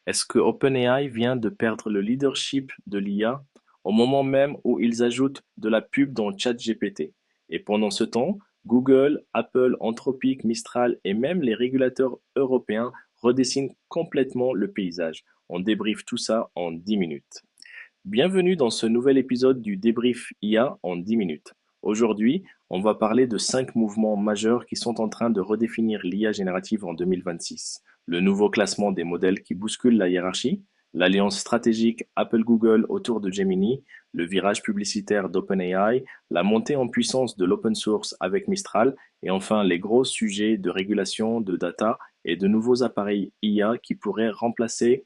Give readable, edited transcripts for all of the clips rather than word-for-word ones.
Est-ce que OpenAI vient de perdre le leadership de l'IA au moment même où ils ajoutent de la pub dans ChatGPT? Et pendant ce temps, Google, Apple, Anthropic, Mistral et même les régulateurs européens redessinent complètement le paysage. On débriefe tout ça en 10 minutes. Bienvenue dans ce nouvel épisode du débrief IA en 10 minutes. Aujourd'hui, on va parler de 5 mouvements majeurs qui sont en train de redéfinir l'IA générative en 2026. Le nouveau classement des modèles qui bouscule la hiérarchie, l'alliance stratégique Apple-Google autour de Gemini, le virage publicitaire d'OpenAI, la montée en puissance de l'open source avec Mistral, et enfin les gros sujets de régulation, de data et de nouveaux appareils IA qui pourraient remplacer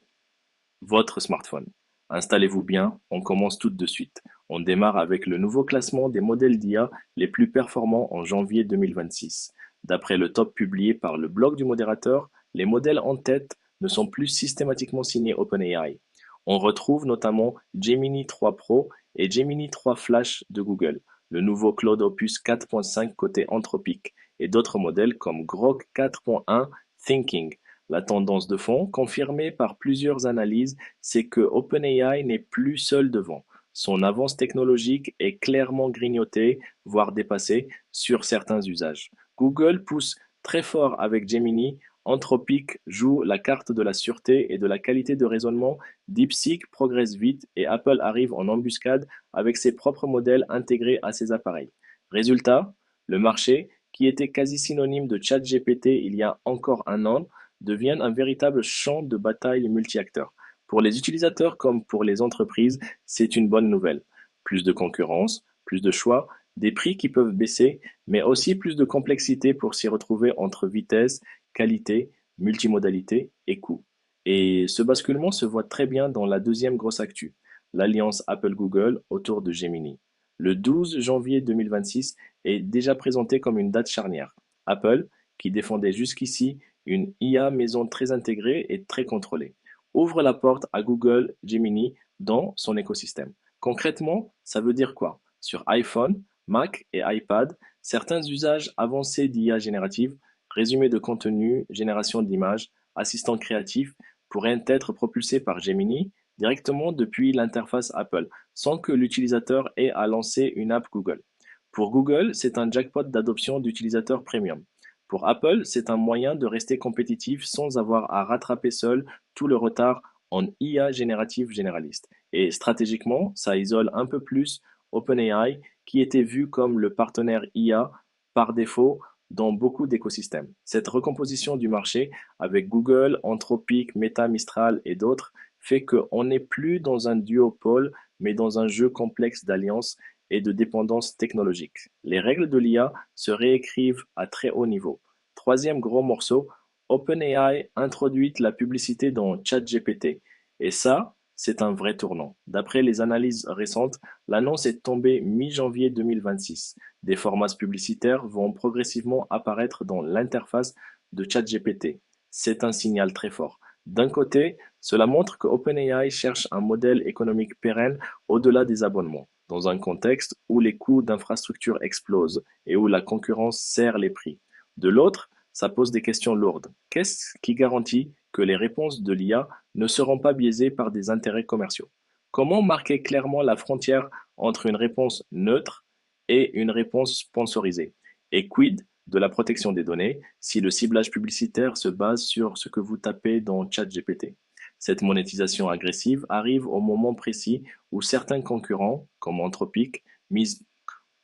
votre smartphone. Installez-vous bien, on commence tout de suite. On démarre avec le nouveau classement des modèles d'IA les plus performants en janvier 2026. D'après le top publié par le blog du modérateur, les modèles en tête ne sont plus systématiquement signés OpenAI. On retrouve notamment Gemini 3 Pro et Gemini 3 Flash de Google, le nouveau Claude Opus 4.5 côté Anthropic et d'autres modèles comme Grok 4.1 Thinking. La tendance de fond, confirmée par plusieurs analyses, c'est que OpenAI n'est plus seul devant. Son avance technologique est clairement grignotée, voire dépassée, sur certains usages. Google pousse très fort avec Gemini, Anthropic joue la carte de la sûreté et de la qualité de raisonnement, DeepSeek progresse vite et Apple arrive en embuscade avec ses propres modèles intégrés à ses appareils. Résultat, le marché, qui était quasi synonyme de ChatGPT il y a encore un an, deviennent un véritable champ de bataille multi-acteurs. Pour les utilisateurs comme pour les entreprises, c'est une bonne nouvelle. Plus de concurrence, plus de choix, des prix qui peuvent baisser, mais aussi plus de complexité pour s'y retrouver entre vitesse, qualité, multimodalité et coût. Et ce basculement se voit très bien dans la deuxième grosse actu, l'alliance Apple-Google autour de Gemini. Le 12 janvier 2026 est déjà présenté comme une date charnière. Apple, qui défendait jusqu'ici une IA maison très intégrée et très contrôlée, ouvre la porte à Google Gemini dans son écosystème. Concrètement, ça veut dire quoi? Sur iPhone, Mac et iPad, certains usages avancés d'IA générative, résumé de contenu, génération d'images, assistant créatif, pourraient être propulsés par Gemini directement depuis l'interface Apple, sans que l'utilisateur ait à lancer une app Google. Pour Google, c'est un jackpot d'adoption d'utilisateurs premium. Pour Apple, c'est un moyen de rester compétitif sans avoir à rattraper seul tout le retard en IA générative généraliste. Et stratégiquement, ça isole un peu plus OpenAI, qui était vu comme le partenaire IA par défaut dans beaucoup d'écosystèmes. Cette recomposition du marché avec Google, Anthropic, Meta, Mistral et d'autres fait qu'on n'est plus dans un duopole, mais dans un jeu complexe d'alliances et de dépendance technologique. Les règles de l'IA se réécrivent à très haut niveau. Troisième gros morceau, OpenAI introduit la publicité dans ChatGPT. Et ça, c'est un vrai tournant. D'après les analyses récentes, l'annonce est tombée mi-janvier 2026. Des formats publicitaires vont progressivement apparaître dans l'interface de ChatGPT. C'est un signal très fort. D'un côté, cela montre que OpenAI cherche un modèle économique pérenne au-delà des abonnements, dans un contexte où les coûts d'infrastructure explosent et où la concurrence serre les prix. De l'autre, ça pose des questions lourdes. Qu'est-ce qui garantit que les réponses de l'IA ne seront pas biaisées par des intérêts commerciaux? Comment marquer clairement la frontière entre une réponse neutre et une réponse sponsorisée? Et quid de la protection des données si le ciblage publicitaire se base sur ce que vous tapez dans ChatGPT? Cette monétisation agressive arrive au moment précis où certains concurrents, comme Anthropic, misent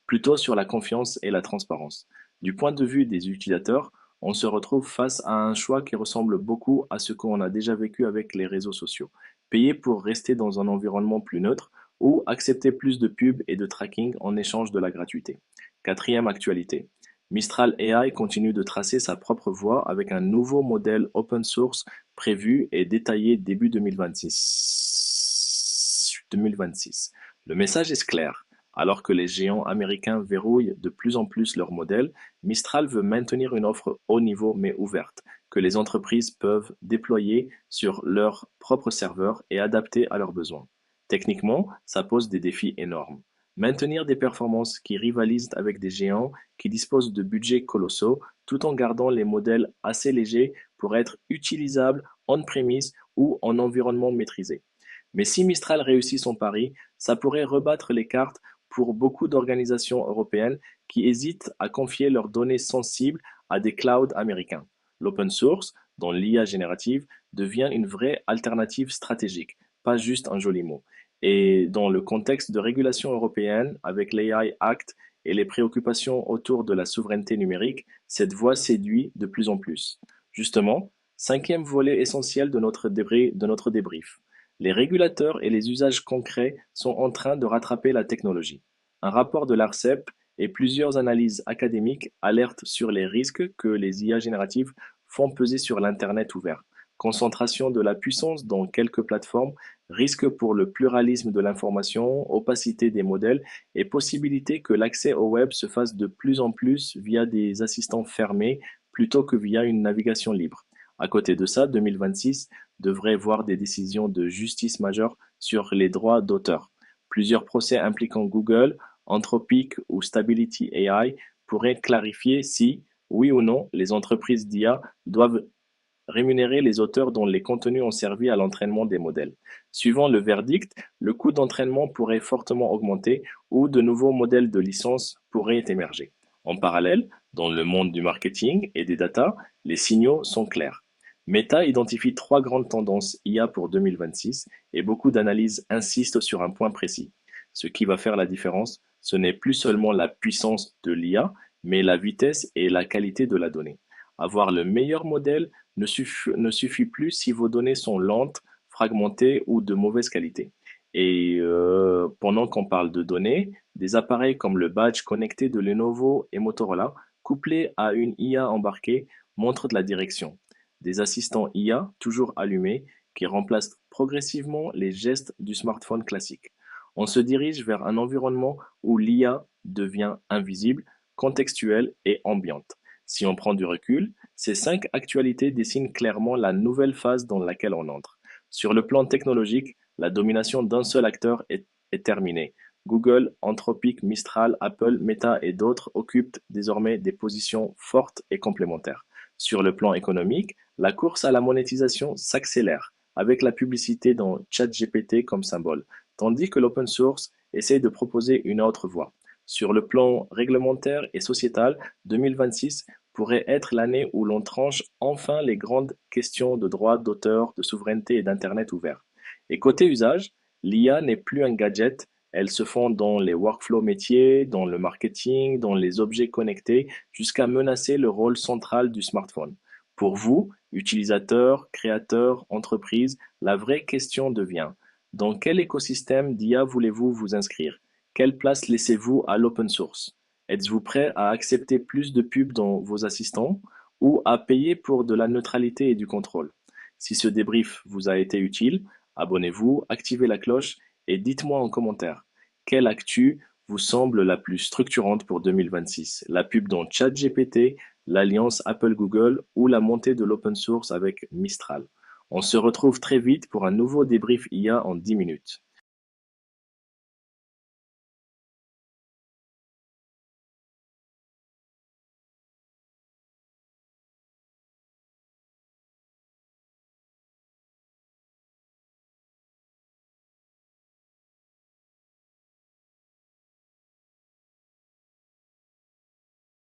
plutôt sur la confiance et la transparence. Du point de vue des utilisateurs, on se retrouve face à un choix qui ressemble beaucoup à ce qu'on a déjà vécu avec les réseaux sociaux. Payer pour rester dans un environnement plus neutre ou accepter plus de pubs et de tracking en échange de la gratuité. Quatrième actualité. Mistral AI continue de tracer sa propre voie avec un nouveau modèle open source prévu et détaillé début 2026. Le message est clair. Alors que les géants américains verrouillent de plus en plus leurs modèles, Mistral veut maintenir une offre haut niveau mais ouverte, que les entreprises peuvent déployer sur leurs propres serveurs et adapter à leurs besoins. Techniquement, ça pose des défis énormes. Maintenir des performances qui rivalisent avec des géants qui disposent de budgets colossaux tout en gardant les modèles assez légers pour être utilisables on-premise ou en environnement maîtrisé. Mais si Mistral réussit son pari, ça pourrait rebattre les cartes pour beaucoup d'organisations européennes qui hésitent à confier leurs données sensibles à des clouds américains. L'open source, dans l'IA générative, devient une vraie alternative stratégique, pas juste un joli mot. Et dans le contexte de régulation européenne, avec l'AI Act et les préoccupations autour de la souveraineté numérique, cette voie séduit de plus en plus. Justement, cinquième volet essentiel de notre débrief. Les régulateurs et les usages concrets sont en train de rattraper la technologie. Un rapport de l'ARCEP et plusieurs analyses académiques alertent sur les risques que les IA génératives font peser sur l'Internet ouvert. Concentration de la puissance dans quelques plateformes, risque pour le pluralisme de l'information, opacité des modèles et possibilité que l'accès au web se fasse de plus en plus via des assistants fermés plutôt que via une navigation libre. À côté de ça, 2026 devrait voir des décisions de justice majeures sur les droits d'auteur. Plusieurs procès impliquant Google, Anthropic ou Stability AI pourraient clarifier si, oui ou non, les entreprises d'IA doivent rémunérer les auteurs dont les contenus ont servi à l'entraînement des modèles. Suivant le verdict, le coût d'entraînement pourrait fortement augmenter ou de nouveaux modèles de licence pourraient émerger. En parallèle, dans le monde du marketing et des data, les signaux sont clairs. Meta identifie trois grandes tendances IA pour 2026 et beaucoup d'analyses insistent sur un point précis. Ce qui va faire la différence, ce n'est plus seulement la puissance de l'IA, mais la vitesse et la qualité de la donnée. Avoir le meilleur modèle ne suffit plus si vos données sont lentes, fragmentées ou de mauvaise qualité. Et pendant qu'on parle de données, des appareils comme le badge connecté de Lenovo et Motorola, couplés à une IA embarquée, montrent de la direction. Des assistants IA toujours allumés qui remplacent progressivement les gestes du smartphone classique. On se dirige vers un environnement où l'IA devient invisible, contextuelle et ambiante. Si on prend du recul, ces cinq actualités dessinent clairement la nouvelle phase dans laquelle on entre. Sur le plan technologique, la domination d'un seul acteur est terminée. Google, Anthropic, Mistral, Apple, Meta et d'autres occupent désormais des positions fortes et complémentaires. Sur le plan économique, la course à la monétisation s'accélère, avec la publicité dans ChatGPT comme symbole, tandis que l'open source essaie de proposer une autre voie. Sur le plan réglementaire et sociétal, 2026 pourrait être l'année où l'on tranche enfin les grandes questions de droit d'auteur, de souveraineté et d'Internet ouvert. Et côté usage, l'IA n'est plus un gadget, elle se fond dans les workflows métiers, dans le marketing, dans les objets connectés, jusqu'à menacer le rôle central du smartphone. Pour vous, utilisateurs, créateurs, entreprises, la vraie question devient: dans quel écosystème d'IA voulez-vous vous inscrire? Quelle place laissez-vous à l'open source? Êtes-vous prêt à accepter plus de pubs dans vos assistants ou à payer pour de la neutralité et du contrôle? Si ce débrief vous a été utile, abonnez-vous, activez la cloche et dites-moi en commentaire quelle actu vous semble la plus structurante pour 2026. La pub dans ChatGPT, l'alliance Apple-Google ou la montée de l'open source avec Mistral. On se retrouve très vite pour un nouveau débrief IA en 10 minutes.